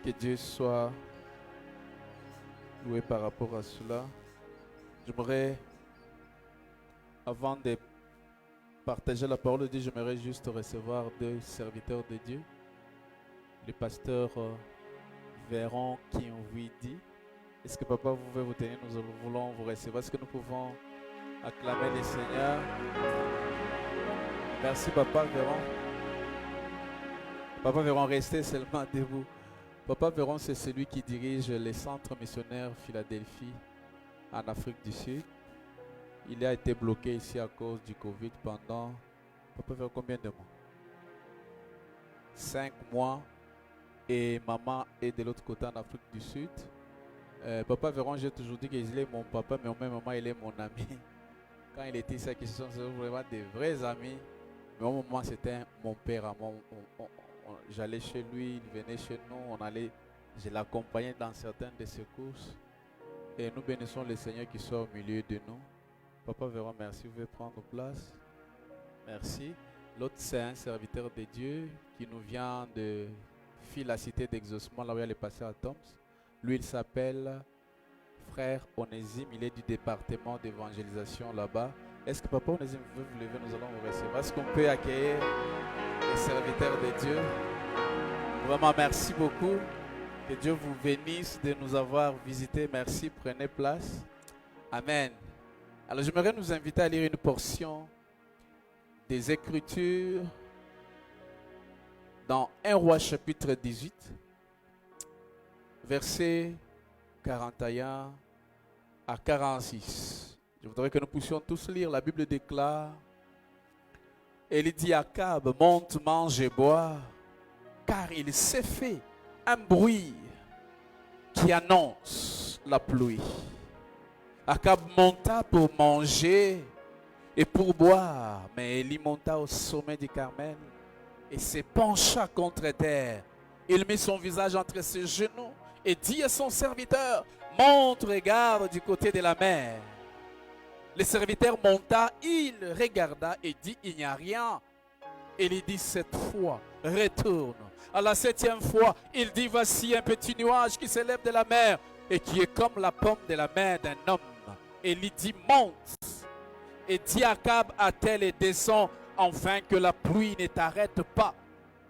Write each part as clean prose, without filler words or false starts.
Que Dieu soit loué par rapport à cela. J'aimerais, avant de partager la parole de Dieu, j'aimerais juste recevoir deux serviteurs de Dieu. Le pasteur Véron qui envie dit. Est-ce que papa, vous pouvez vous tenir? Nous voulons vous recevoir. Est-ce que nous pouvons acclamer le Seigneur? Merci papa Véron. Papa Véron, restez seulement debout. Papa Véron, c'est celui qui dirige les centres missionnaires Philadelphie en Afrique du Sud. Il a été bloqué ici à cause du Covid pendant, papa Véron, combien de mois? 5 mois. Et maman est de l'autre côté en Afrique du Sud. Papa Véron, j'ai toujours dit qu'il est mon papa, mais en même moment, il est mon ami. Quand il était ici, ce sont vraiment des vrais amis. Mais au moment, c'était mon père. J'allais chez lui, il venait chez nous, je l'accompagnais dans certaines de ses courses. Et nous bénissons le Seigneur qui soit au milieu de nous. Papa Véron, merci, vous pouvez prendre place. Merci. L'autre, c'est un serviteur de Dieu qui nous vient de la cité d'exaucement, là où il est passé à Toms. Lui, il s'appelle Frère Onésime, il est du département d'évangélisation là-bas. Est-ce que Papa Onésime veut vous lever? Nous allons vous recevoir. Est-ce qu'on peut accueillir les serviteurs de Dieu? Vraiment, merci beaucoup. Que Dieu vous bénisse de nous avoir visités. Merci, prenez place. Amen. Alors, j'aimerais nous inviter à lire une portion des Écritures dans 1 Roi chapitre 18, versets 41 à 46. Je voudrais que nous puissions tous lire. La Bible déclare, elle dit à Akab, monte, mange et bois, car il s'est fait un bruit qui annonce la pluie. Akab monta pour manger et pour boire, mais Élie monta au sommet du Carmel et se pencha contre terre. Il mit son visage entre ses genoux et dit à son serviteur, monte, regarde du côté de la mer. Le serviteur monta, il regarda et dit, il n'y a rien. Il dit 7 fois, retourne. À la 7e fois, il dit, voici un petit nuage qui s'élève de la mer et qui est comme la pomme de la main d'un homme. Et il dit, monte. Et dit à Akab, attelle et descend, afin que la pluie ne t'arrête pas.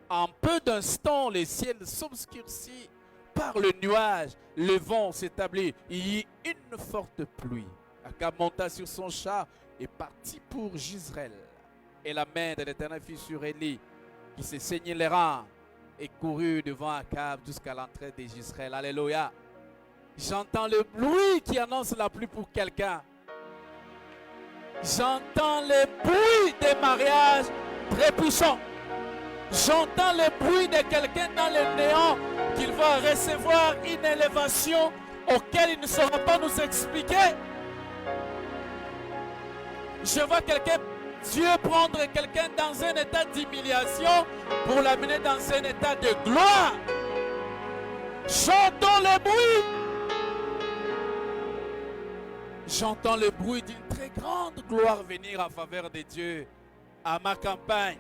En peu d'instants, le ciel s'obscurcit par le nuage, le vent s'établit, il y eut une forte pluie. Akab monta sur son char et partit pour Jezreel. Et la main de l'Éternel fut sur Élie, qui se saignait les reins, et courut devant Akab jusqu'à l'entrée de Jezreel. Alléluia. J'entends le bruit qui annonce la pluie pour quelqu'un. J'entends le bruit des mariages très puissants. J'entends le bruit de quelqu'un dans le néant qu'il va recevoir une élévation auquel il ne saura pas nous expliquer. Je vois Dieu prendre quelqu'un dans un état d'humiliation pour l'amener dans un état de gloire. J'entends le bruit. J'entends le bruit d'une très grande gloire venir en faveur de Dieu à ma campagne.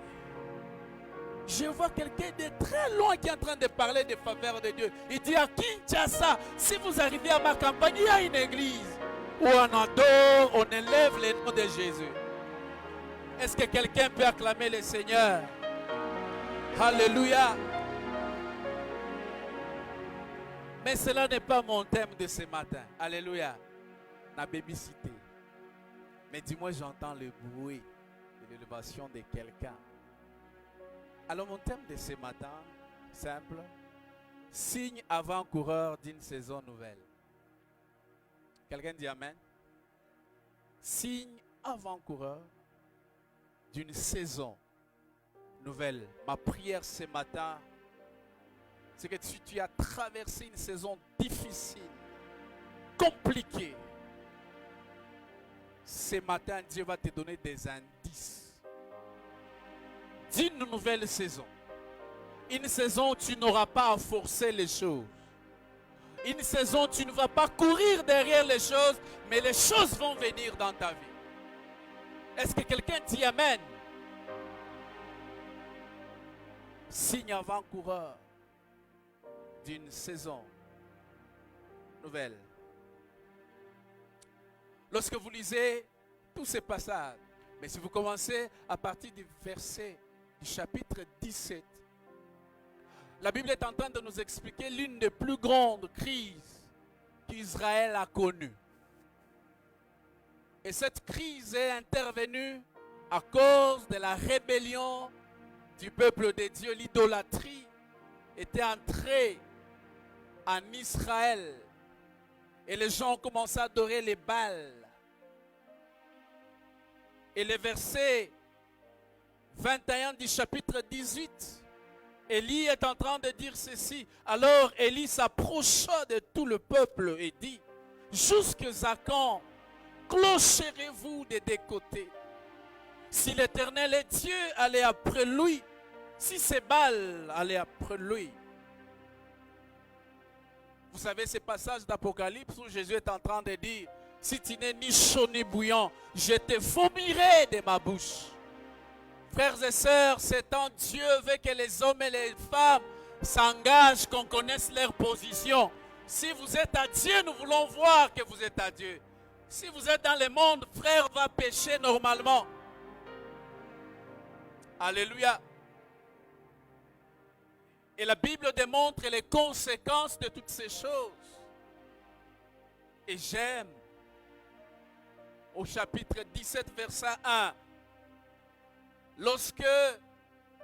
Je vois quelqu'un de très loin qui est en train de parler des faveurs de Dieu. Il dit à Kinshasa, si vous arrivez à ma campagne, il y a une église où on adore, on élève le nom de Jésus. Est-ce que quelqu'un peut acclamer le Seigneur? Alléluia. Mais cela n'est pas mon thème de ce matin. Alléluia. La bébicité. Mais dis-moi, j'entends le bruit de l'élévation de quelqu'un. Alors mon thème de ce matin, simple, signe avant-coureur d'une saison nouvelle. Quelqu'un dit Amen? Signe avant-coureur d'une saison nouvelle. Ma prière ce matin, c'est que tu as traversé une saison difficile, compliquée. Ce matin, Dieu va te donner des indices d'une nouvelle saison. Une saison où tu n'auras pas à forcer les choses. Une saison où tu ne vas pas courir derrière les choses, mais les choses vont venir dans ta vie. Est-ce que quelqu'un dit Amen? Signe avant-coureur d'une saison nouvelle. Lorsque vous lisez tous ces passages, mais si vous commencez à partir du verset du chapitre 17, la Bible est en train de nous expliquer l'une des plus grandes crises qu'Israël a connues. Et cette crise est intervenue à cause de la rébellion du peuple de Dieu. L'idolâtrie était entrée en Israël et les gens ont commencé à adorer les Baals. Et le verset 21 du chapitre 18, Élie est en train de dire ceci. Alors Élie s'approcha de tout le peuple et dit: jusqu'à quand clocherez-vous des deux côtés? Si l'Éternel est Dieu, allez après lui. Si c'est Baal, allez après lui. Vous savez ces passages d'Apocalypse où Jésus est en train de dire: si tu n'es ni chaud ni bouillant, je te vomirai de ma bouche. Frères et sœurs, c'est tant Dieu veut que les hommes et les femmes s'engagent, qu'on connaisse leur position. Si vous êtes à Dieu, nous voulons voir que vous êtes à Dieu. Si vous êtes dans le monde, frère va pécher normalement. Alléluia. Et la Bible démontre les conséquences de toutes ces choses. Et j'aime au chapitre 17, verset 1, lorsque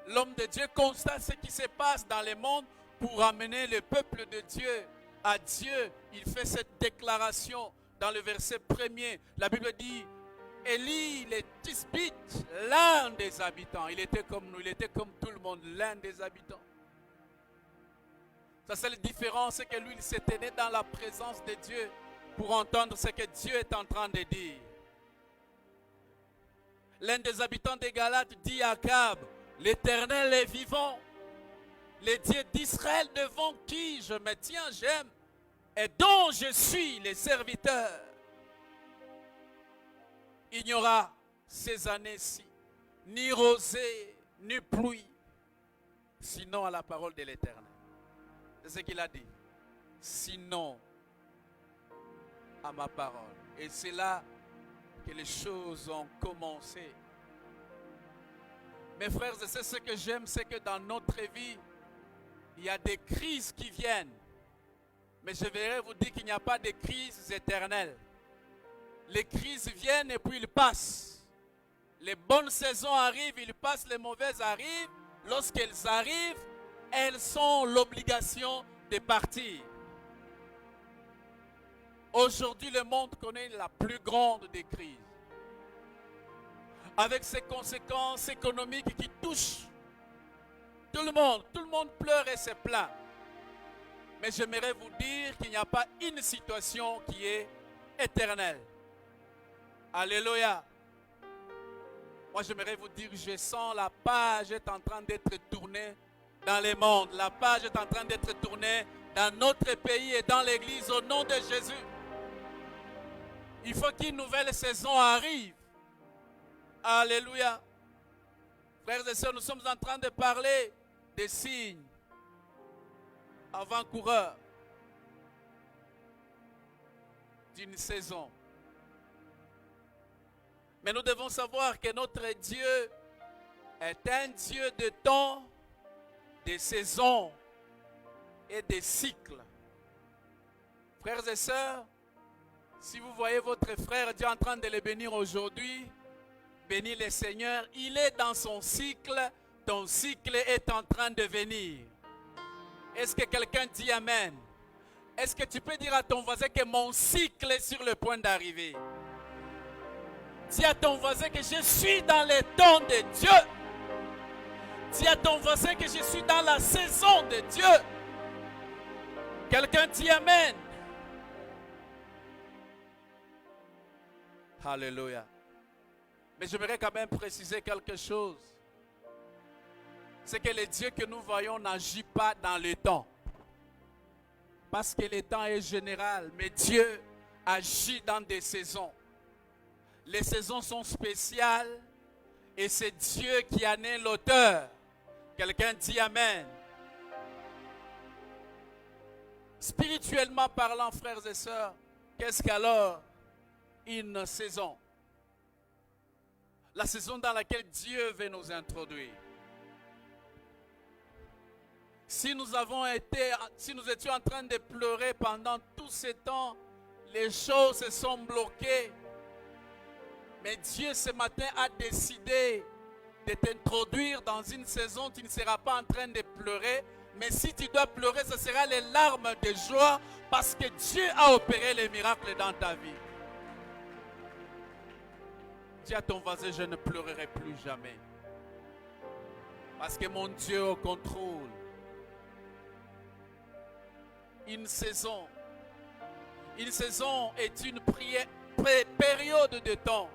l'homme de Dieu constate ce qui se passe dans le monde pour amener le peuple de Dieu à Dieu, il fait cette déclaration dans le verset 1er. La Bible dit: Élie, le Tisbite, l'un des habitants. Il était comme nous, il était comme tout le monde, l'un des habitants. Ça, c'est la différence, c'est que lui, il se tenait dans la présence de Dieu pour entendre ce que Dieu est en train de dire. L'un des habitants des Galates dit à Akab: l'Éternel est vivant, le Dieu d'Israël devant qui je me tiens, j'aime, et dont je suis le serviteur. Il n'y aura ces années-ci ni rosée, ni pluie, sinon à la parole de l'Éternel. C'est ce qu'il a dit. Sinon à ma parole. Et c'est là que les choses ont commencé. Mes frères et sœurs, ce que j'aime, c'est que dans notre vie, il y a des crises qui viennent. Mais je vais vous dire qu'il n'y a pas de crises éternelles. Les crises viennent et puis ils passent. Les bonnes saisons arrivent, ils passent, les mauvaises arrivent. Lorsqu'elles arrivent, elles sont l'obligation de partir. Aujourd'hui, le monde connaît la plus grande des crises, avec ses conséquences économiques qui touchent tout le monde. Tout le monde pleure et se plaint. Mais j'aimerais vous dire qu'il n'y a pas une situation qui est éternelle. Alléluia. Moi, j'aimerais vous dire, je sens la page est en train d'être tournée dans le monde. La page est en train d'être tournée dans notre pays et dans l'église au nom de Jésus. Il faut qu'une nouvelle saison arrive. Alléluia. Frères et sœurs, nous sommes en train de parler des signes avant-coureurs d'une saison. Mais nous devons savoir que notre Dieu est un Dieu de temps, de saisons et de cycles. Frères et sœurs, si vous voyez votre frère Dieu en train de le bénir aujourd'hui, bénis le Seigneur, il est dans son cycle, ton cycle est en train de venir. Est-ce que quelqu'un dit Amen? Est-ce que tu peux dire à ton voisin que mon cycle est sur le point d'arriver? Dis à ton voisin que je suis dans le temps de Dieu. Dis à ton voisin que je suis dans la saison de Dieu. Quelqu'un dit Amen. Alléluia. Mais j'aimerais quand même préciser quelque chose. C'est que le Dieu que nous voyons n'agit pas dans le temps. Parce que le temps est général. Mais Dieu agit dans des saisons. Les saisons sont spéciales. Et c'est Dieu qui en est l'auteur. Quelqu'un dit Amen. Spirituellement parlant, frères et sœurs, qu'est-ce qu'alors une saison? La saison dans laquelle Dieu veut nous introduire. Si nous étions en train de pleurer pendant tout ce temps, les choses se sont bloquées. Mais Dieu ce matin a décidé de t'introduire dans une saison, tu ne seras pas en train de pleurer. Mais si tu dois pleurer, ce sera les larmes de joie parce que Dieu a opéré les miracles dans ta vie. Dis à ton voisin, je ne pleurerai plus jamais. Parce que mon Dieu est au contrôle. Une saison est une période de temps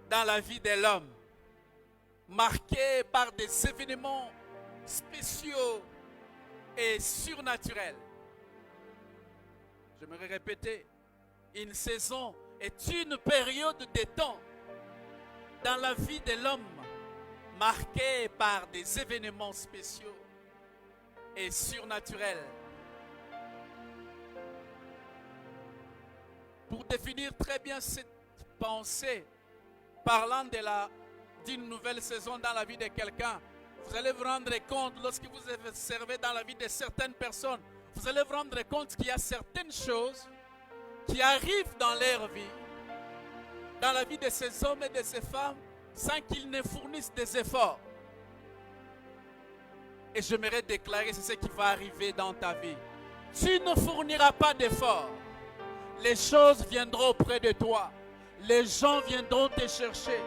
dans la vie de l'homme, marquée par des événements spéciaux et surnaturels. J'aimerais répéter, une saison est une période de temps dans la vie de l'homme, marquée par des événements spéciaux et surnaturels. Pour définir très bien cette pensée, parlant d'une nouvelle saison dans la vie de quelqu'un, vous allez vous rendre compte, lorsque vous observez dans la vie de certaines personnes, vous allez vous rendre compte qu'il y a certaines choses qui arrivent dans leur vie, dans la vie de ces hommes et de ces femmes, sans qu'ils ne fournissent des efforts. Et j'aimerais déclarer, c'est ce qui va arriver dans ta vie. Tu ne fourniras pas d'efforts. Les choses viendront auprès de toi. Les gens viendront te chercher.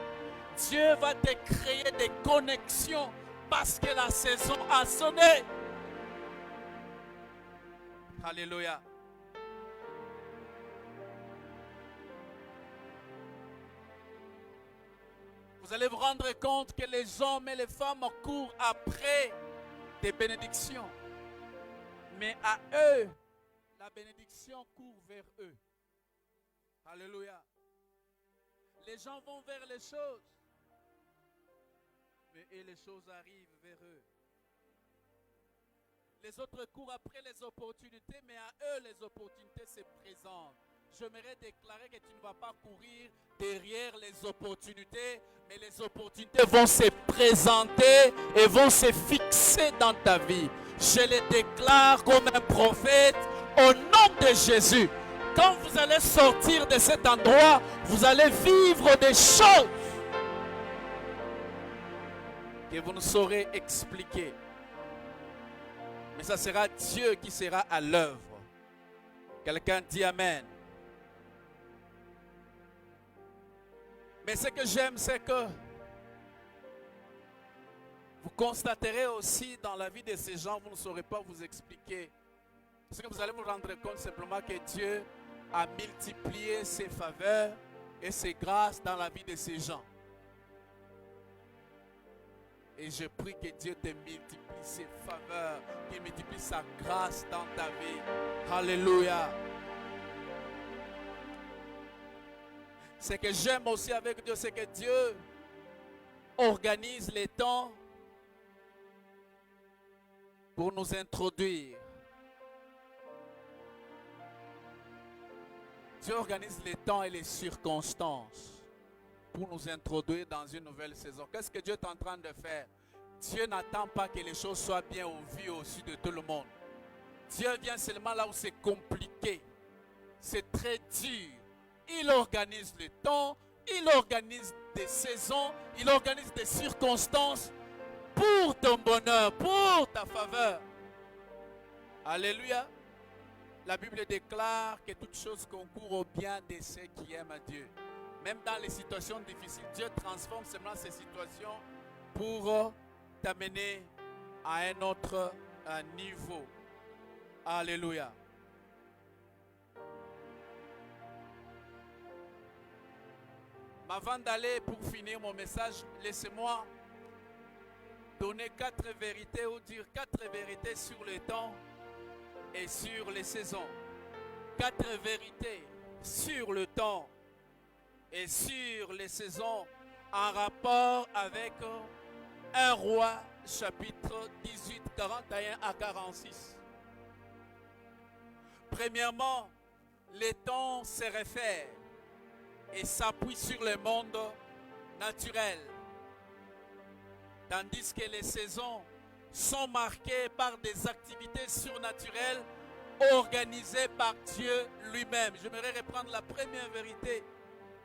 Dieu va te créer des connexions parce que la saison a sonné. Alléluia. Vous allez vous rendre compte que les hommes et les femmes courent après des bénédictions. Mais à eux, la bénédiction court vers eux. Alléluia. Les gens vont vers les choses. Mais les choses arrivent vers eux. Les autres courent après les opportunités, mais à eux, les opportunités se présentent. J'aimerais déclarer que tu ne vas pas courir derrière les opportunités, mais les opportunités vont se présenter et vont se fixer dans ta vie. Je les déclare comme un prophète au nom de Jésus. Quand vous allez sortir de cet endroit, vous allez vivre des choses que vous ne saurez expliquer. Mais ça sera Dieu qui sera à l'œuvre. Quelqu'un dit Amen. Mais ce que j'aime, c'est que vous constaterez aussi dans la vie de ces gens, vous ne saurez pas vous expliquer. Parce que vous allez vous rendre compte simplement que Dieu a multiplié ses faveurs et ses grâces dans la vie de ces gens. Et je prie que Dieu te multiplie ses faveurs, qu'il multiplie sa grâce dans ta vie. Alléluia. Ce que j'aime aussi avec Dieu, c'est que Dieu organise les temps pour nous introduire. Dieu organise les temps et les circonstances pour nous introduire dans une nouvelle saison. Qu'est-ce que Dieu est en train de faire? Dieu n'attend pas que les choses soient bien vues au-dessus de tout le monde. Dieu vient seulement là où c'est compliqué. C'est très dur. Il organise le temps, il organise des saisons, il organise des circonstances pour ton bonheur, pour ta faveur. Alléluia. La Bible déclare que toute chose concourt au bien de ceux qui aiment Dieu. Même dans les situations difficiles, Dieu transforme seulement ces situations pour t'amener à un autre niveau. Alléluia. Avant d'aller pour finir mon message, laissez-moi donner 4 vérités ou dire 4 vérités sur le temps et sur les saisons. 4 vérités sur le temps et sur les saisons en rapport avec 1 Roi chapitre 18, 41 à 46. Premièrement, les temps se réfèrent et s'appuient sur le monde naturel, tandis que les saisons sont marquées par des activités surnaturelles organisées par Dieu lui-même. J'aimerais reprendre la première vérité.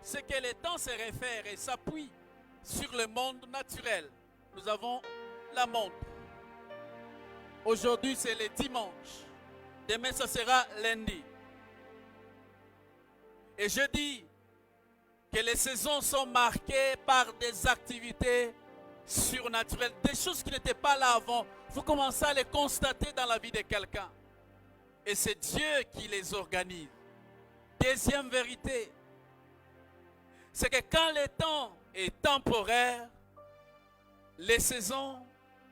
C'est que les temps se réfèrent et s'appuient sur le monde naturel. Nous avons la montre. Aujourd'hui, c'est le dimanche. Demain, ce sera lundi. Et je dis que les saisons sont marquées par des activités surnaturelles, des choses qui n'étaient pas là avant. Il faut commencer à les constater dans la vie de quelqu'un. Et c'est Dieu qui les organise. Deuxième vérité, c'est que quand le temps est temporaire, les saisons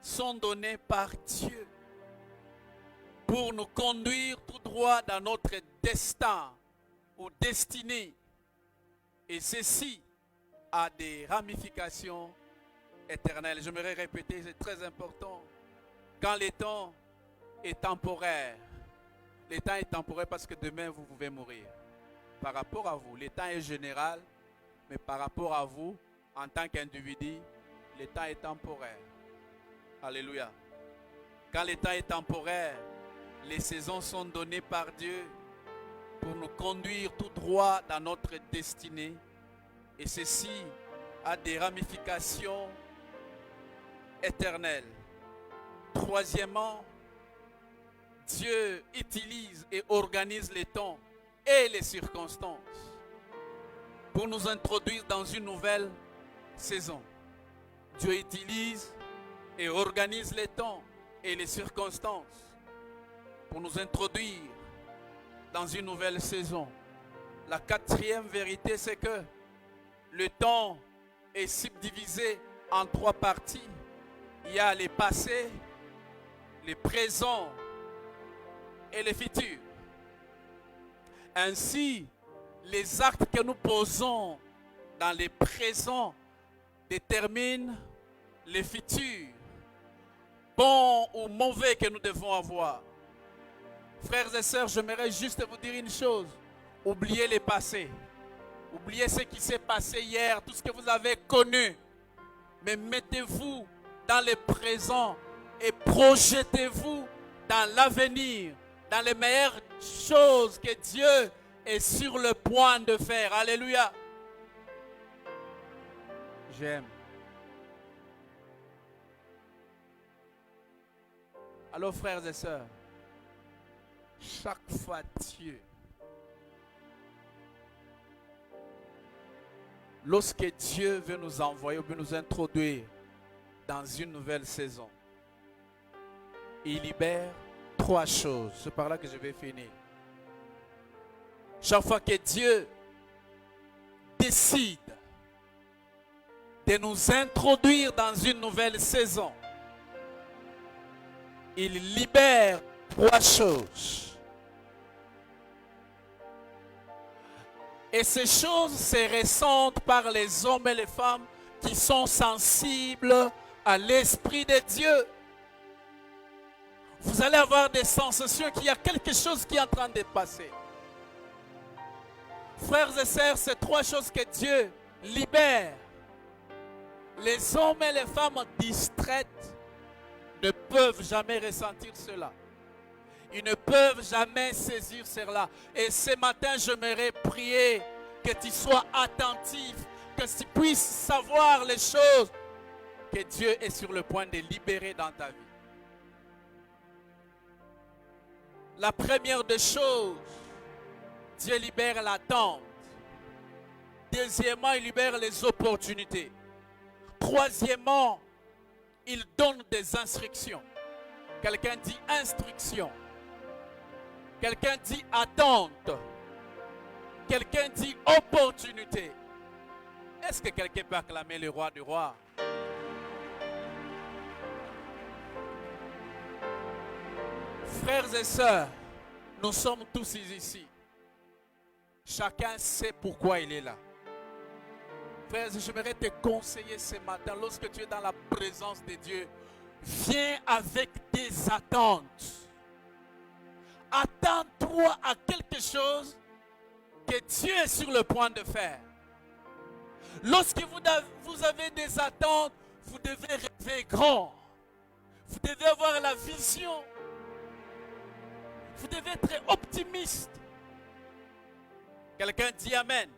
sont données par Dieu pour nous conduire tout droit dans notre destin ou destinée. Et ceci a des ramifications éternelles. J'aimerais répéter, c'est très important. Quand le temps est temporaire, le temps est temporaire parce que demain vous pouvez mourir. Par rapport à vous, le temps est général, mais par rapport à vous, en tant qu'individu, le temps est temporaire. Alléluia. Quand le temps est temporaire, les saisons sont données par Dieu pour nous conduire tout droit dans notre destinée. Et ceci a des ramifications éternelles. Troisièmement, Dieu utilise et organise les temps et les circonstances pour nous introduire dans une nouvelle saison. Dieu utilise et organise les temps et les circonstances pour nous introduire dans une nouvelle saison. La quatrième vérité, c'est que le temps est subdivisé en trois parties. Il y a les passés, les présents et les futurs. Ainsi, les actes que nous posons dans les présents déterminent les futurs, bons ou mauvais, que nous devons avoir. Frères et sœurs, j'aimerais juste vous dire une chose. Oubliez les passés. Oubliez ce qui s'est passé hier, tout ce que vous avez connu. Mais mettez-vous dans le présent et projetez-vous dans l'avenir, dans les meilleures choses que Dieu est sur le point de faire. Alléluia. J'aime. Alors frères et sœurs, chaque fois Dieu, lorsque Dieu veut nous envoyer ou veut nous introduire dans une nouvelle saison, il libère trois choses. C'est par là que je vais finir. Chaque fois que Dieu décide de nous introduire dans une nouvelle saison, il libère trois choses. Et ces choses se ressentent par les hommes et les femmes qui sont sensibles à l'Esprit de Dieu. Vous allez avoir des sensations qu'il y a quelque chose qui est en train de passer. Frères et sœurs, ces trois choses que Dieu libère, les hommes et les femmes distraites ne peuvent jamais ressentir cela. Ils ne peuvent jamais saisir cela. Et ce matin, j'aimerais prier que tu sois attentif, que tu puisses savoir les choses que Dieu est sur le point de libérer dans ta vie. La première des choses, Dieu libère l'attente. Deuxièmement, il libère les opportunités. Troisièmement, il donne des instructions. Quelqu'un dit instruction. Quelqu'un dit attente. Quelqu'un dit opportunité. Est-ce que quelqu'un peut acclamer le roi du roi? Frères et sœurs, nous sommes tous ici. Chacun sait pourquoi il est là. Frères, j'aimerais te conseiller ce matin, lorsque tu es dans la présence de Dieu, viens avec des attentes. Attends-toi droit à quelque chose que Dieu est sur le point de faire. Lorsque vous avez des attentes, vous devez rêver grand. Vous devez avoir la vision. Vous devez être optimiste. Quelqu'un dit Amen.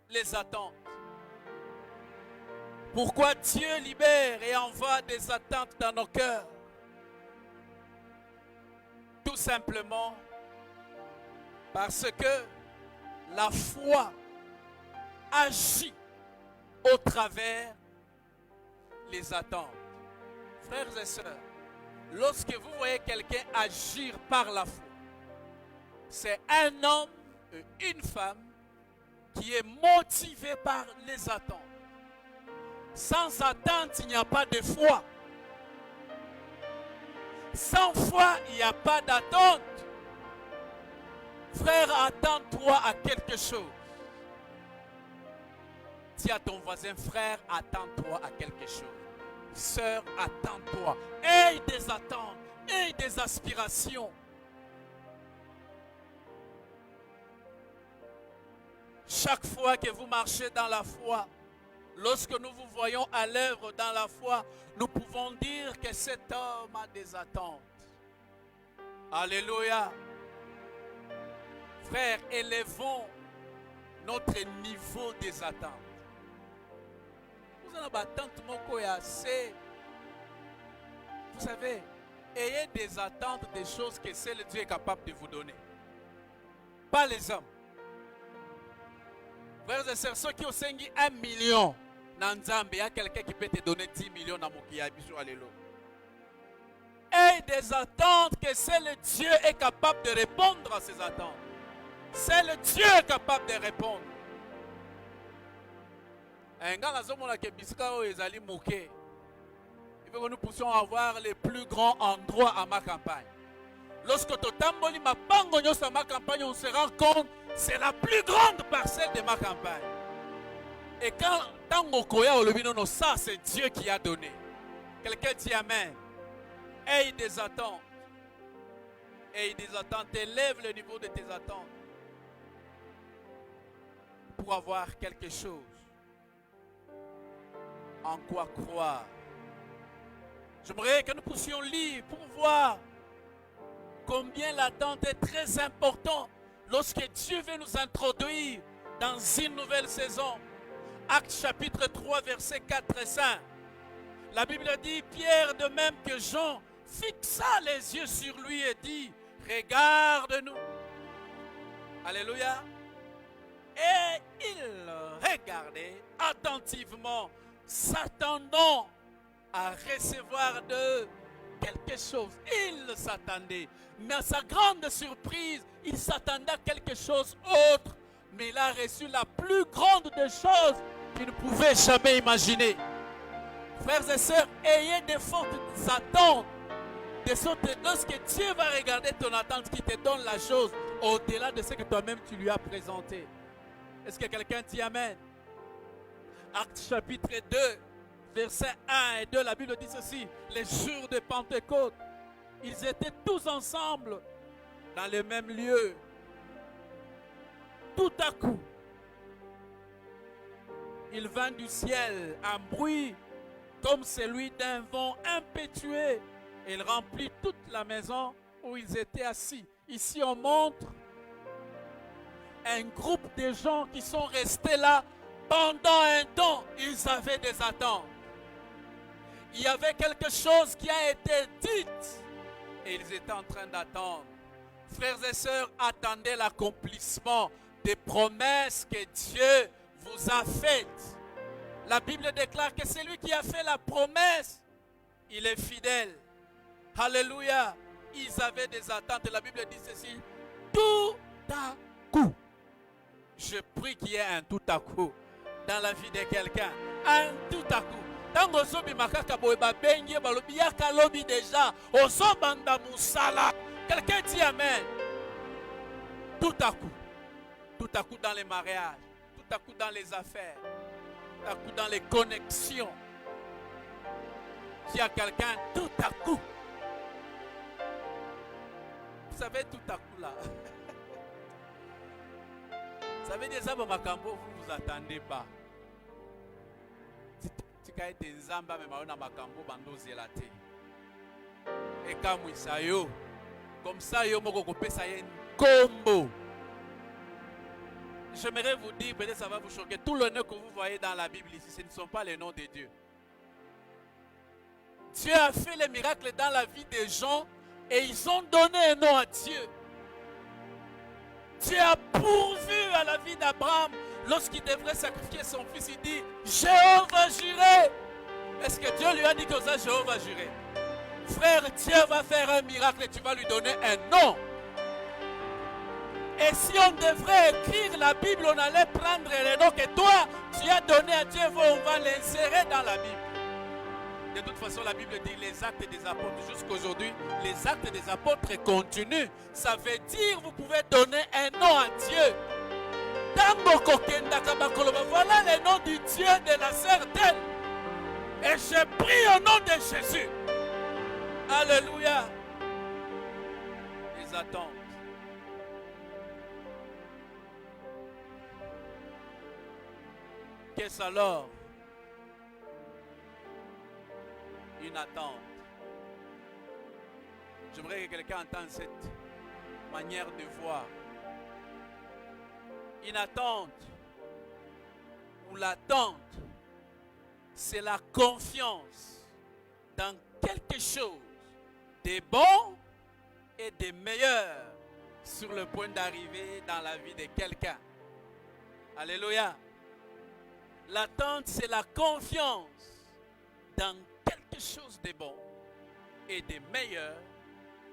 Les attentes. Pourquoi Dieu libère et envoie des attentes dans nos cœurs? Tout simplement parce que la foi agit au travers les attentes. Frères et sœurs, lorsque vous voyez quelqu'un agir par la foi, c'est un homme et une femme qui est motivé par les attentes. Sans attente, il n'y a pas de foi. Sans foi, il n'y a pas d'attente. Frère, attends-toi à quelque chose. Dis à ton voisin, frère, attends-toi à quelque chose. Sœur, attends-toi. Aie des attentes, aie des aspirations. Chaque fois que vous marchez dans la foi, lorsque nous vous voyons à l'œuvre dans la foi, nous pouvons dire que cet homme a des attentes. Alléluia. Frères, élevons notre niveau des attentes. Vous avez attentes, vous savez, ayez des attentes des choses que seul Dieu est capable de vous donner. Pas les hommes. Frères et sœurs, ceux qui ont 1 million, il y a quelqu'un qui peut te donner 10 millions dans mon kiabiso. Alléluia. Et des attentes que seul Dieu est capable de répondre à ces attentes. Seul Dieu est capable de répondre. Il veut que nous puissions avoir les plus grands endroits à ma campagne. Lorsque tu tamboli ma pangonyo sur ma campagne, on se rend compte c'est la plus grande parcelle de ma campagne. Et quand Tangokoya Olobino, ça c'est Dieu qui a donné. Quelqu'un dit Amen. Aie des attentes. Aie des attentes. Élève le niveau de tes attentes. Pour avoir quelque chose. En quoi croire. J'aimerais que nous puissions lire pour voir combien l'attente est très importante lorsque Dieu veut nous introduire dans une nouvelle saison. Actes chapitre 3, versets 4 et 5. La Bible dit, Pierre de même que Jean fixa les yeux sur lui et dit, regarde-nous. Alléluia. Et il regardait attentivement, s'attendant à recevoir de quelque chose. Il s'attendait. Mais à sa grande surprise, il s'attendait à quelque chose autre. Mais il a reçu la plus grande des choses qu'il ne pouvait jamais imaginer. Frères et sœurs, ayez des fortes attentes. De sorte que lorsque Dieu va regarder ton attente, qui te donne la chose au-delà de ce que toi-même tu lui as présenté. Est-ce que quelqu'un dit Amen? Actes chapitre 2, versets 1 et 2, la Bible dit ceci. Les jours de Pentecôte, ils étaient tous ensemble dans le même lieu. Tout à coup, il vint du ciel un bruit comme celui d'un vent impétueux. Il remplit toute la maison où ils étaient assis. Ici, on montre un groupe de gens qui sont restés là pendant un temps. Ils avaient des attentes. Il y avait quelque chose qui a été dit et ils étaient en train d'attendre. Frères et sœurs, attendez l'accomplissement des promesses que Dieu vous a faites. La Bible déclare que c'est lui qui a fait la promesse. Il est fidèle. Alléluia. Ils avaient des attentes. La Bible dit ceci. Tout à coup. Je prie qu'il y ait un tout à coup dans la vie de quelqu'un. Un tout à coup. Tango sobi makaka boeba bengi balobi yaka lobi déjà. Osobanda musala. Quelqu'un dit Amen. Tout à coup. Tout à coup dans les mariages. Tout à coup dans les affaires. Tout à coup dans les connexions. S'il y a quelqu'un, tout à coup. vous savez, tout à coup là. Ça veut dire ça, bon, Makambo, vous ne vous attendez pas. Si vous avez des zamba, mais vous Makambo, bando zélate. Et comme ça, comme ça, yo moko kopesa yen combo. J'aimerais vous dire, peut-être ça va vous choquer, tout le nom que vous voyez dans la Bible ici, ce ne sont pas les noms de Dieu. Dieu a fait les miracles dans la vie des gens et ils ont donné un nom à Dieu. Dieu a pourvu à la vie d'Abraham lorsqu'il devrait sacrifier son fils. Il dit Jéhovah Jireh. Est-ce que Dieu lui a dit que ça Jéhovah Jireh? Frère, Dieu va faire un miracle et tu vas lui donner un nom. Et si on devrait écrire la Bible, on allait prendre les noms que toi, tu as donné à Dieu, on va l'insérer dans la Bible. De toute façon, la Bible dit les actes des apôtres. Jusqu'aujourd'hui, les actes des apôtres continuent. Ça veut dire vous pouvez donner un nom à Dieu. Voilà le nom du Dieu de la certaine. Et je prie au nom de Jésus. Alléluia. Les attentes. Qu'est-ce alors? Une attente. J'aimerais que quelqu'un entende cette manière de voir. Une attente ou l'attente, c'est la confiance dans quelque chose de bon et de meilleur sur le point d'arriver dans la vie de quelqu'un. Alléluia. L'attente, c'est la confiance dans quelque chose de bon et de meilleur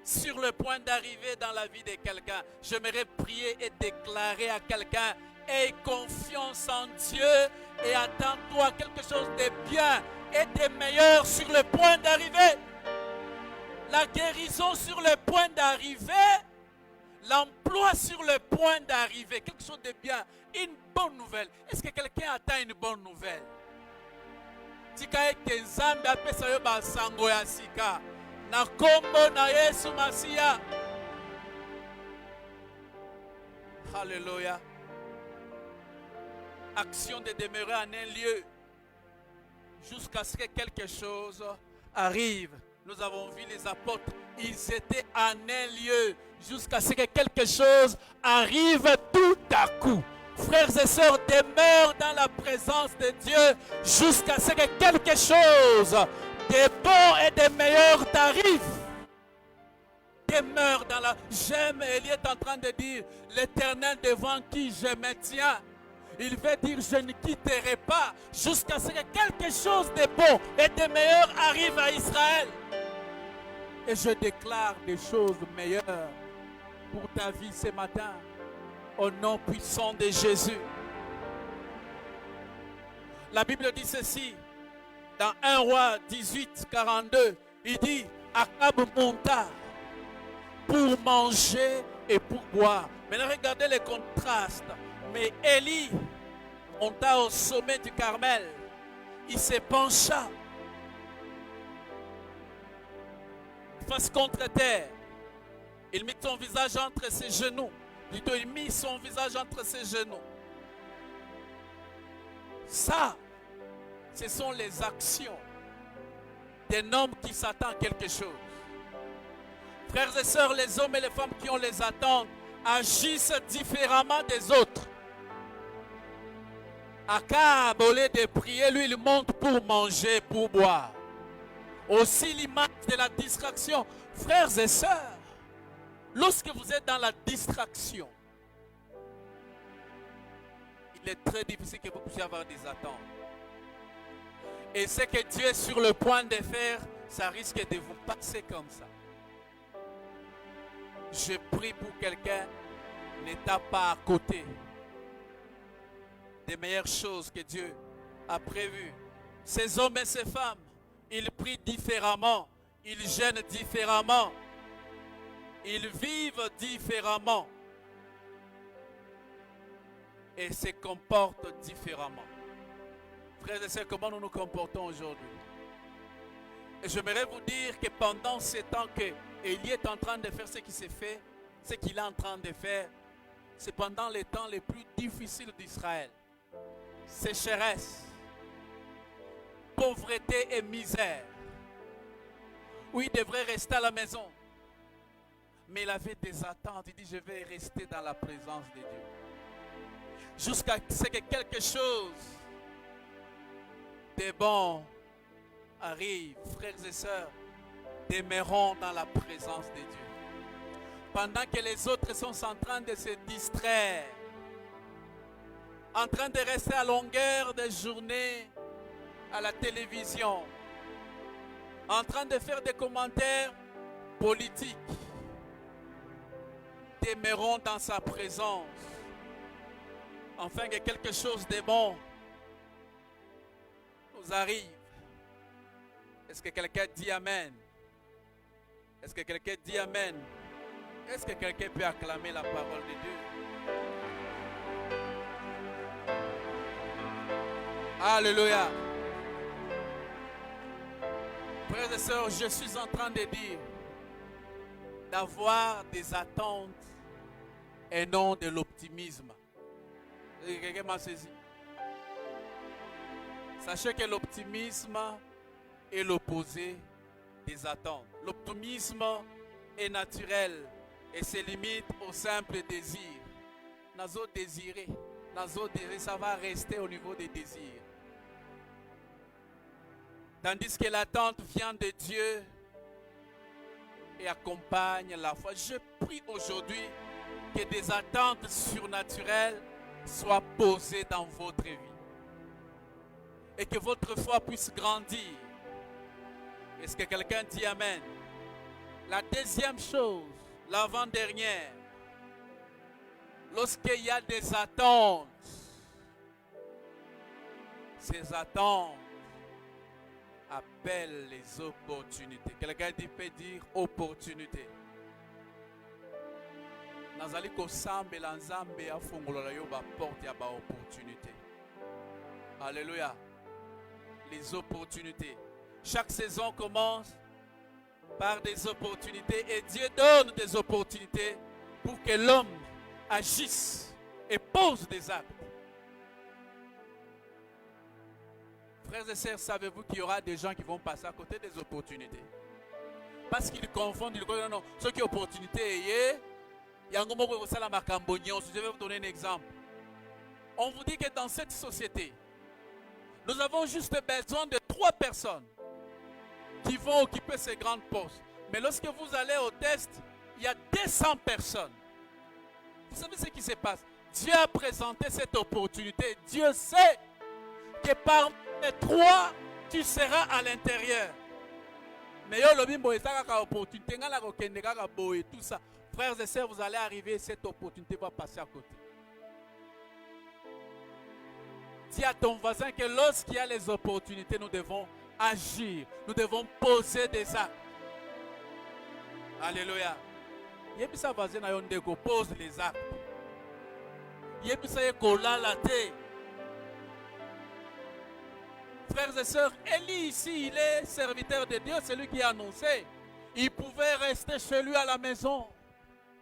sur le point d'arriver dans la vie de quelqu'un. J'aimerais prier et déclarer à quelqu'un: aie confiance en Dieu et attends-toi quelque chose de bien et de meilleur sur le point d'arriver. La guérison sur le point d'arriver, l'emploi sur le point d'arriver, quelque chose de bien, une bonne nouvelle. Est-ce que quelqu'un attend une bonne nouvelle? Tika ke Nzambe apesa yo ba sango ya sika na kombo na Yesu Masiya. Alléluia. Action de demeurer en un lieu jusqu'à ce que quelque chose arrive. Nous avons vu les apôtres, ils étaient en un lieu jusqu'à ce que quelque chose arrive tout à coup. Frères et sœurs, demeure dans la présence de Dieu jusqu'à ce que quelque chose de bon et de meilleur t'arrive. Demeure dans la... J'aime, Élie est en train de dire, l'Éternel devant qui je me tiens. Il veut dire, je ne quitterai pas jusqu'à ce que quelque chose de bon et de meilleur arrive à Israël. Et je déclare des choses meilleures pour ta vie ce matin. Au nom puissant de Jésus. La Bible dit ceci. Dans 1 Roi 18, 42. Il dit, Akab monta pour manger et pour boire. Maintenant regardez les contrastes. Mais Élie monta au sommet du Carmel. Il se pencha face contre terre. Il mit son visage entre ses genoux. Plutôt, il mit son visage entre ses genoux. Ça, ce sont les actions d'un homme qui s'attend à quelque chose. Frères et sœurs, les hommes et les femmes qui ont les attentes agissent différemment des autres. Akab, au lieu de prier, lui, il monte pour manger, pour boire. Aussi l'image de la distraction. Frères et sœurs, lorsque vous êtes dans la distraction, il est très difficile que vous puissiez avoir des attentes. Et ce que Dieu est sur le point de faire, ça risque de vous passer comme ça. Je prie pour quelqu'un, n'étant pas à côté des meilleures choses que Dieu a prévues. Ces hommes et ces femmes, ils prient différemment, ils jeûnent différemment. Ils vivent différemment et se comportent différemment. Frères et sœurs, comment nous nous comportons aujourd'hui? Et j'aimerais vous dire que pendant ce temps que Élie est en train de faire ce qui s'est fait, ce qu'il est en train de faire, c'est pendant les temps les plus difficiles d'Israël. Sécheresse, pauvreté et misère, où il devrait rester à la maison. Mais il avait des attentes. Il dit, je vais rester dans la présence de Dieu. Jusqu'à ce que quelque chose de bon arrive. Frères et sœurs, demeurons dans la présence de Dieu. Pendant que les autres sont en train de se distraire, en train de rester à longueur de journée à la télévision, en train de faire des commentaires politiques, demeurons dans sa présence, afin que quelque chose de bon nous arrive. Est-ce que quelqu'un dit Amen? Est-ce que quelqu'un dit Amen? Est-ce que quelqu'un peut acclamer la parole de Dieu? Alléluia. Frères et sœurs, je suis en train de dire d'avoir des attentes et non de l'optimisme. Quelqu'un m'a saisi. Sachez que l'optimisme est l'opposé des attentes. L'optimisme est naturel et se limite au simple désir. Nazo désirer, ça va rester au niveau des désirs. Tandis que l'attente vient de Dieu et accompagne la foi. Je prie aujourd'hui que des attentes surnaturelles soient posées dans votre vie. Et que votre foi puisse grandir. Est-ce que quelqu'un dit Amen? La deuxième chose, l'avant-dernière, lorsqu'il y a des attentes, ces attentes appellent les opportunités. Quelqu'un peut dire opportunité. Nazali kosambela nzambe afungolola yo ba porte ya ba opportunité. Alléluia. Les opportunités. Chaque saison commence par des opportunités et Dieu donne des opportunités pour que l'homme agisse et pose des actes. Frères et sœurs, savez-vous qu'il y aura des gens qui vont passer à côté des opportunités? Parce qu'ils confondent, ils disent non, ce qui est opportunité, je vais vous donner un exemple. On vous dit que dans cette société, nous avons juste besoin de 3 personnes qui vont occuper ces grands postes. Mais lorsque vous allez au test, il y a 200 personnes. Vous savez ce qui se passe? Dieu a présenté cette opportunité. Dieu sait que parmi les 3, tu seras à l'intérieur. Mais tout ça. Frères et sœurs, vous allez arriver, cette opportunité va passer à côté. Dis à ton voisin que lorsqu'il y a les opportunités, nous devons agir. Nous devons poser des actes. Alléluia. Yebisa voisin na yondeko pose les actes. Yebisa yekola la te. Frères et sœurs, Élie ici, il est serviteur de Dieu, c'est lui qui a annoncé. Il pouvait rester chez lui à la maison,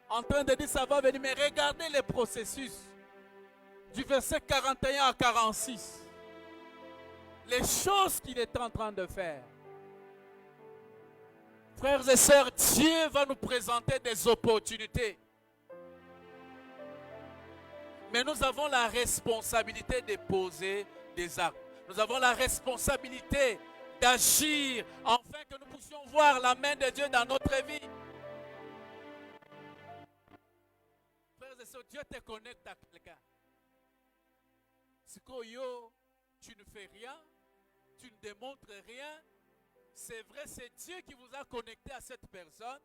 en train de dire ça va venir, mais regardez les processus. Du verset 41 à 46. Les choses qu'il est en train de faire. Frères et sœurs, Dieu va nous présenter des opportunités. Mais nous avons la responsabilité de poser des actes. Nous avons la responsabilité d'agir afin que nous puissions voir la main de Dieu dans notre vie. Frères et sœurs, Dieu te connecte à quelqu'un. Si tu ne fais rien, tu ne démontres rien, c'est vrai, c'est Dieu qui vous a connecté à cette personne,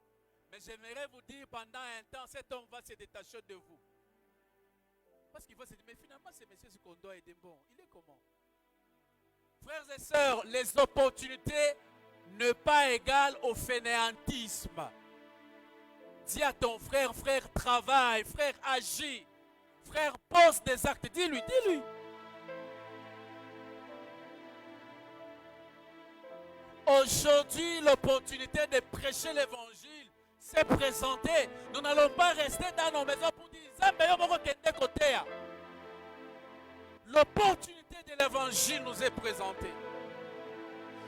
mais j'aimerais vous dire pendant un temps, cet homme va se détacher de vous. Parce qu'il va se dire, mais finalement, ce monsieur qu'on doit aider, bon, il est comment? Frères et sœurs, les opportunités ne pas égales au fainéantisme. Dis à ton frère, frère, travaille, frère, agis, frère, pose des actes, dis-lui, dis-lui. Aujourd'hui, l'opportunité de prêcher l'évangile, s'est présenté. Nous n'allons pas rester dans nos maisons pour dire ça, mais on va côté. L'opportunité de l'évangile nous est présentée.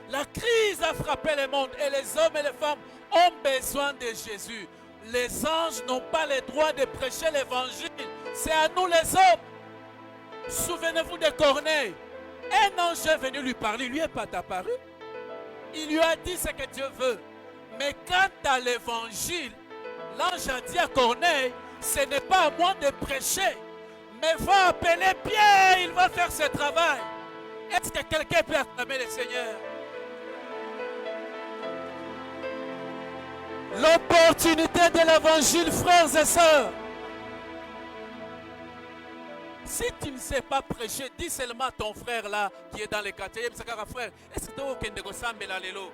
La crise a frappé le monde et les hommes et les femmes ont besoin de Jésus. Les anges n'ont pas le droit de prêcher l'évangile. C'est à nous les hommes. Souvenez-vous de Corneille. Un ange est venu lui parler. Il lui est pas apparu. Il lui a dit ce que Dieu veut. Mais quant à l'évangile, l'ange a dit à Corneille, ce n'est pas à moi de prêcher, mais va appeler Pierre, il va faire ce travail. Est-ce que quelqu'un peut acclamer le Seigneur? L'opportunité de l'évangile, frères et sœurs. Si tu ne sais pas prêcher, dis seulement à ton frère là qui est dans les quartiers, frère, est-ce que tu as aucun de la lelo?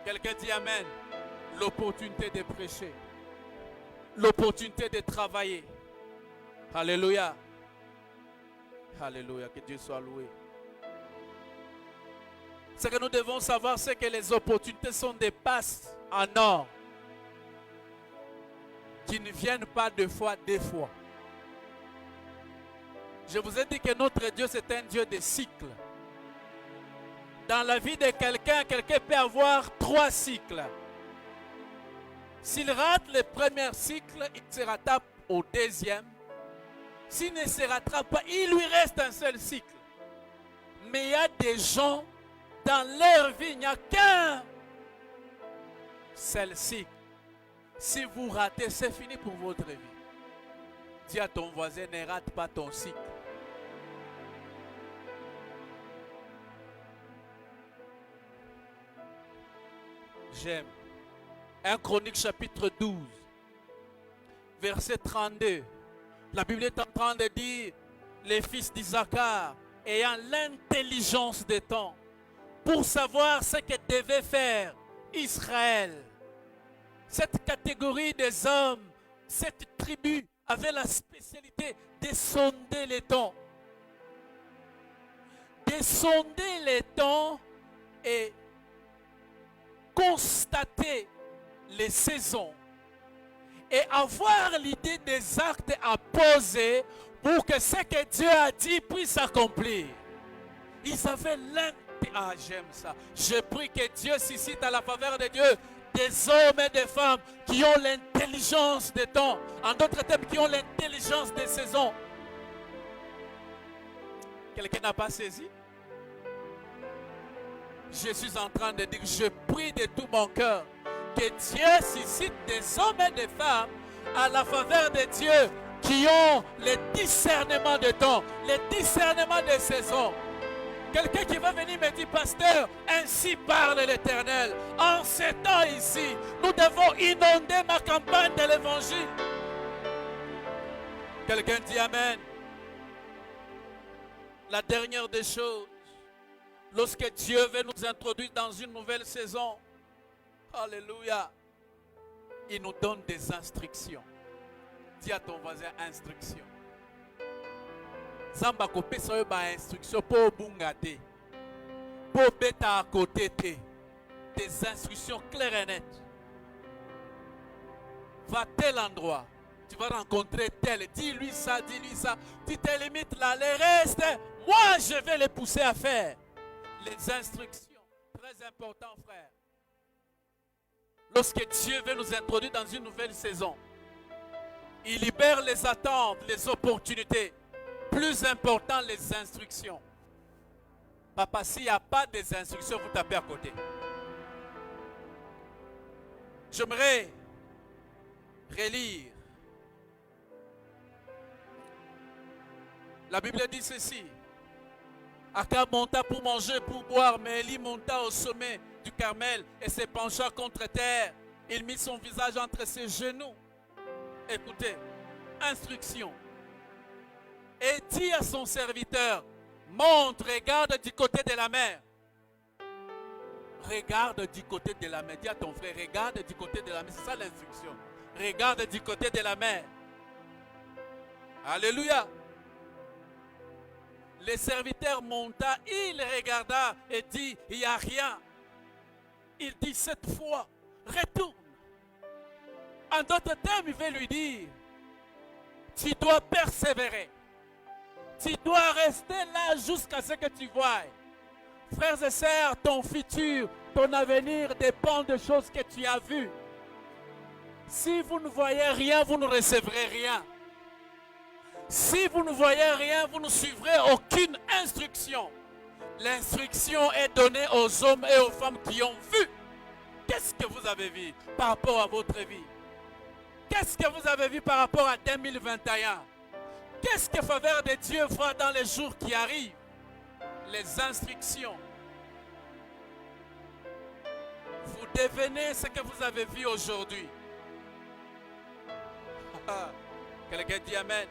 Quelqu'un dit Amen. L'opportunité de prêcher. L'opportunité de travailler. Alléluia. Alléluia. Que Dieu soit loué. Ce que nous devons savoir, c'est que les opportunités sont des passes en or qui ne viennent pas deux fois, des fois. Je vous ai dit que notre Dieu, c'est un Dieu de cycles. Dans la vie de quelqu'un, quelqu'un peut avoir 3 cycles. S'il rate le premier cycle, il se rattrape au deuxième. S'il ne se rattrape pas, il lui reste un seul cycle. Mais il y a des gens, dans leur vie, il n'y a qu'un seul cycle. Si vous ratez, c'est fini pour votre vie. Dis à ton voisin, ne rate pas ton cycle. J'aime. 1 Chronique chapitre 12, verset 32. La Bible est en train de dire, les fils d'Isaacar, ayant l'intelligence des temps, pour savoir ce que devait faire Israël. Cette catégorie des hommes, cette tribu avait la spécialité de sonder les temps. De sonder les temps et constater les saisons et avoir l'idée des actes à poser pour que ce que Dieu a dit puisse s'accomplir. Ils avaient l'intelligence. Ah, j'aime ça. Je prie que Dieu suscite à la faveur de Dieu des hommes et des femmes qui ont l'intelligence des temps. En d'autres termes, qui ont l'intelligence des saisons. Quelqu'un n'a pas saisi? Je suis en train de dire, je prie de tout mon cœur que Dieu suscite des hommes et des femmes à la faveur de Dieu qui ont le discernement de temps, le discernement des saisons. Quelqu'un qui va venir me dire, pasteur, ainsi parle l'Éternel. En ces temps ici, nous devons inonder ma campagne de l'Évangile. Quelqu'un dit Amen. La dernière des choses, lorsque Dieu veut nous introduire dans une nouvelle saison, alléluia, il nous donne des instructions. Dis à ton voisin, instructions. Zamba kopesa yo ba instruction pour bungate, pour beta à côté des instructions claires et nettes. Va à tel endroit, tu vas rencontrer tel, dis-lui ça, tu te limites là, les restes, moi je vais les pousser à faire. Les instructions, très important frère. Lorsque Dieu veut nous introduire dans une nouvelle saison, il libère les attentes, les opportunités. Plus important, les instructions. Papa, s'il n'y a pas des instructions, vous tapez à côté. J'aimerais relire. La Bible dit ceci. Akab monta pour manger, pour boire, mais Élie monta au sommet du Carmel et se pencha contre terre. Il mit son visage entre ses genoux. Écoutez, instruction. Et dit à son serviteur, monte, regarde du côté de la mer. Regarde du côté de la mer. Dis à ton frère, regarde du côté de la mer. C'est ça l'instruction. Regarde du côté de la mer. Alléluia. Le serviteur monta, il regarda et dit, il n'y a rien. il dit cette fois, retourne. En d'autres termes, il veut lui dire, tu dois persévérer. Tu dois rester là jusqu'à ce que tu vois. Frères et sœurs, ton futur, ton avenir dépend des choses que tu as vues. Si vous ne voyez rien, vous ne recevrez rien. Si vous ne voyez rien, vous ne suivrez aucune instruction. L'instruction est donnée aux hommes et aux femmes qui ont vu. Qu'est-ce que vous avez vu par rapport à votre vie? Qu'est-ce que vous avez vu par rapport à 2021? Qu'est-ce que faveur de Dieu fera dans les jours qui arrivent? Les instructions. Vous devenez ce que vous avez vu aujourd'hui. Quelqu'un dit Amen.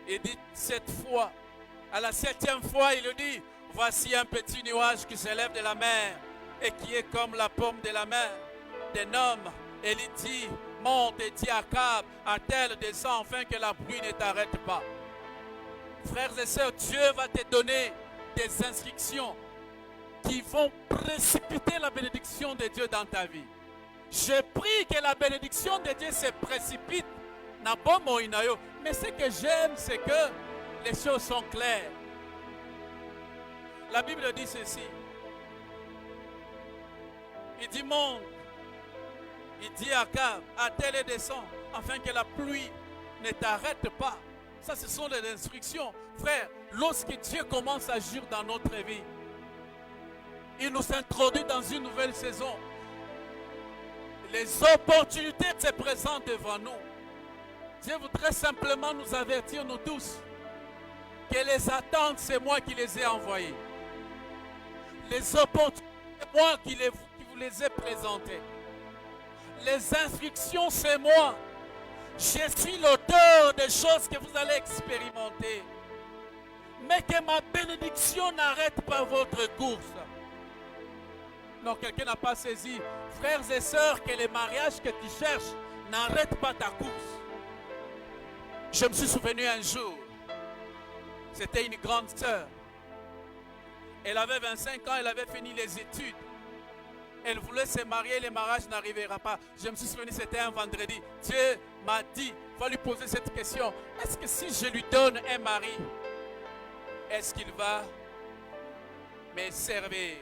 Il dit cette fois, à la 7e fois, il dit, voici un petit nuage qui s'élève de la mer et qui est comme la paume de la main d'un homme. Et il dit, monte et dis à Akab, attelle, descend, afin que la pluie ne t'arrête pas. Frères et sœurs, Dieu va te donner des instructions qui vont précipiter la bénédiction de Dieu dans ta vie. Je prie que la bénédiction de Dieu se précipite. Mais ce que j'aime, c'est que les choses sont claires. La Bible dit ceci. Il dit monte. Il dit à Akab, attelle et descend, afin que la pluie ne t'arrête pas. Ça, ce sont les instructions. Frère, lorsque Dieu commence à agir dans notre vie, il nous introduit dans une nouvelle saison. Les opportunités se présentent devant nous. Dieu voudrait simplement nous avertir, nous tous, que les attentes, c'est moi qui les ai envoyées. Les opportunités, c'est moi qui vous les ai présentées. Les instructions, c'est moi. Je suis l'auteur des choses que vous allez expérimenter. Mais que ma bénédiction n'arrête pas votre course. Non, quelqu'un n'a pas saisi. Frères et sœurs, que les mariages que tu cherches n'arrêtent pas ta course. Je me suis souvenu un jour, c'était une grande sœur. Elle avait 25 ans, elle avait fini les études. Elle voulait se marier, le mariage n'arrivera pas. Je me suis souvenu, c'était un vendredi. Dieu m'a dit, va lui poser cette question. Est-ce que si je lui donne un mari, est-ce qu'il va me servir?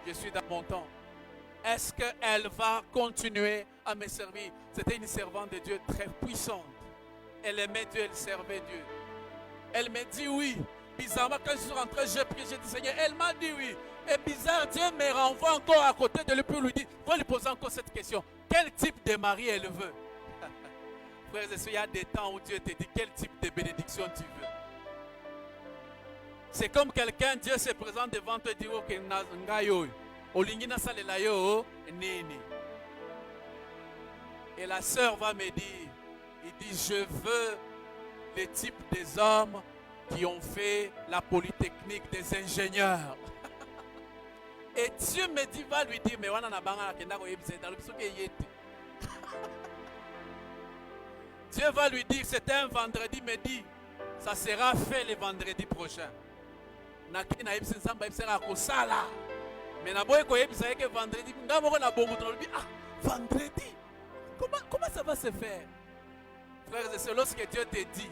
Je suis dans mon temps. Est-ce qu'elle va continuer à me servir? C'était une servante de Dieu très puissante. Elle aimait Dieu, elle servait Dieu. Elle me dit oui. Bizarrement, quand je suis rentré, j'ai prié, j'ai dit Seigneur. Elle m'a dit oui. Et bizarre, Dieu me renvoie encore à côté de lui pour lui dire, va lui poser encore cette question. Quel type de mari elle veut? Frères et sœurs, il y a des temps où Dieu te dit quel type de bénédiction tu veux. C'est comme quelqu'un, Dieu se présente devant toi et dit, ok, et la sœur va me dire, il dit, je veux le type des hommes qui ont fait la polytechnique des ingénieurs. Et Dieu me dit, va lui dire, mais Dieu va lui dire, c'était un vendredi, me dit, ça sera fait le vendredi prochain. Mais vendredi, vendredi, comment ça va se faire? Frères et sœurs, lorsque Dieu te dit,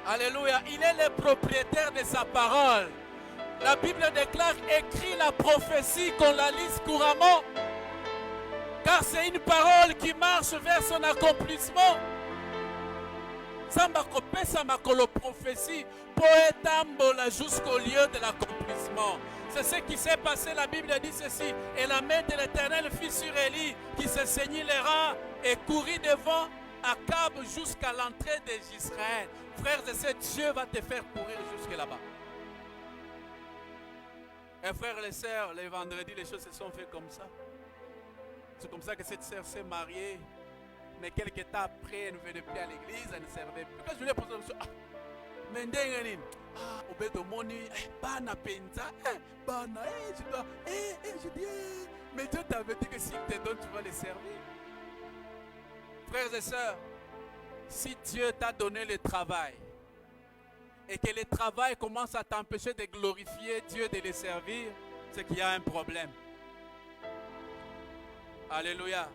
alléluia, il est le propriétaire de sa parole. La Bible déclare, écrit la prophétie qu'on la lise couramment. Car c'est une parole qui marche vers son accomplissement. Sambakopesamakolo prophétie pour étambola jusqu'au lieu de l'accomplissement. C'est ce qui s'est passé. La Bible dit ceci. Et la main de l'Éternel fit sur Élie qui se saignit les reins et courut devant Akab jusqu'à l'entrée d'Israël. Frères et sœurs, Dieu va te faire courir jusque là-bas. Et frères et sœurs, les vendredis, les choses se sont faites comme ça. C'est comme ça que cette sœur s'est mariée. Mais quelques temps après, elle ne venait plus à l'église, elle ne servait plus. Quand je lui ai posé la question, mais au bête de moni, bana penza, bana, je dis, mais Dieu t'avait dit que s'il te donne, tu vas les servir. Frères et sœurs, si Dieu t'a donné le travail et que le travail commence à t'empêcher de glorifier Dieu, de le servir, c'est qu'il y a un problème. Alléluia.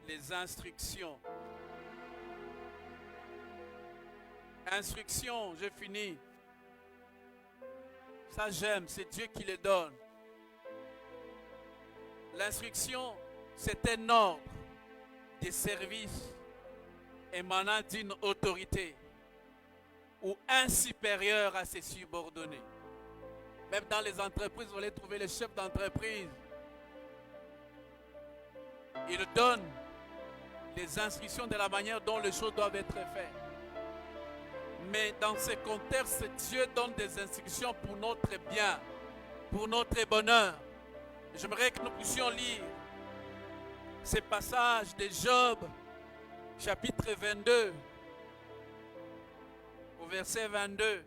Les instructions. Instructions, j'ai fini. Ça j'aime, c'est Dieu qui les donne. L'instruction, c'est un ordre de service émanant d'une autorité ou un supérieur à ses subordonnés. Même dans les entreprises, vous allez trouver les chefs d'entreprise. Ils donnent les instructions de la manière dont les choses doivent être faites. Mais dans ce contexte, Dieu donne des instructions pour notre bien, pour notre bonheur. J'aimerais que nous puissions lire ces passages de Job, chapitre 22, au verset 22.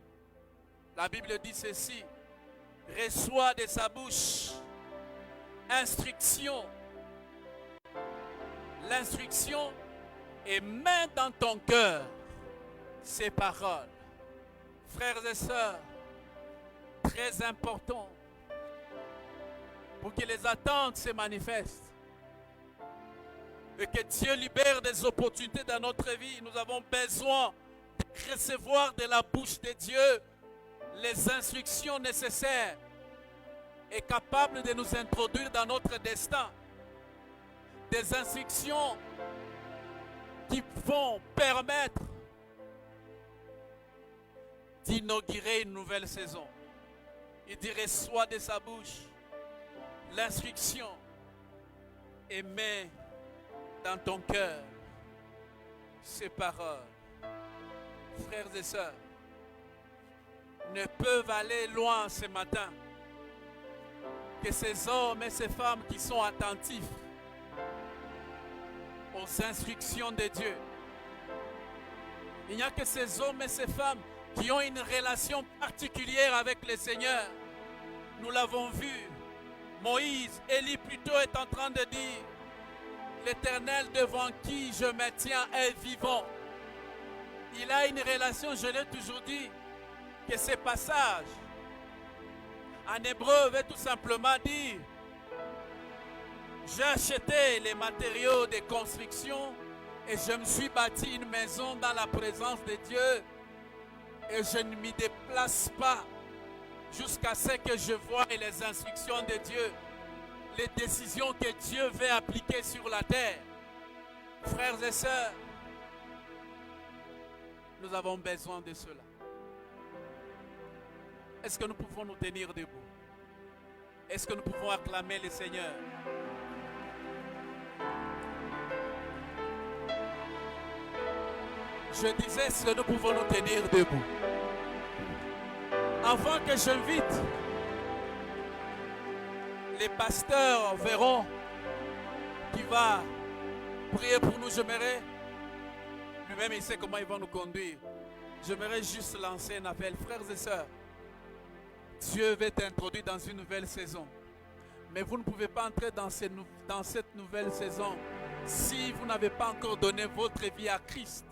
La Bible dit ceci: reçois de sa bouche instruction. L'instruction et mets dans ton cœur ces paroles. Frères et sœurs, très important pour que les attentes se manifestent et que Dieu libère des opportunités dans notre vie. Nous avons besoin de recevoir de la bouche de Dieu les instructions nécessaires et capables de nous introduire dans notre destin. Des instructions qui vont permettre d'inaugurer une nouvelle saison. Il dit: reçois de sa bouche l'instruction et mets dans ton cœur ces paroles. Frères et sœurs, ne peuvent aller loin ce matin que ces hommes et ces femmes qui sont attentifs aux instructions de Dieu. Il n'y a que ces hommes et ces femmes qui ont une relation particulière avec le Seigneur. Nous l'avons vu. Moïse, Élie plutôt est en train de dire: l'Éternel devant qui je me tiens est vivant. Il a une relation, je l'ai toujours dit, que ces passages en hébreu veut tout simplement dire: j'ai acheté les matériaux de construction et je me suis bâti une maison dans la présence de Dieu et je ne m'y déplace pas jusqu'à ce que je voie les instructions de Dieu, les décisions que Dieu veut appliquer sur la terre. Frères et sœurs, nous avons besoin de cela. Est-ce que nous pouvons nous tenir debout? Est-ce que nous pouvons acclamer le Seigneur? Je disais, est-ce que nous pouvons nous tenir debout? Avant que j'invite les pasteurs verront qui va prier pour nous, j'aimerais, lui-même il sait comment il va nous conduire. J'aimerais juste lancer un appel. Frères et sœurs, Dieu veut t'introduire dans une nouvelle saison. Mais vous ne pouvez pas entrer dans cette nouvelle saison si vous n'avez pas encore donné votre vie à Christ.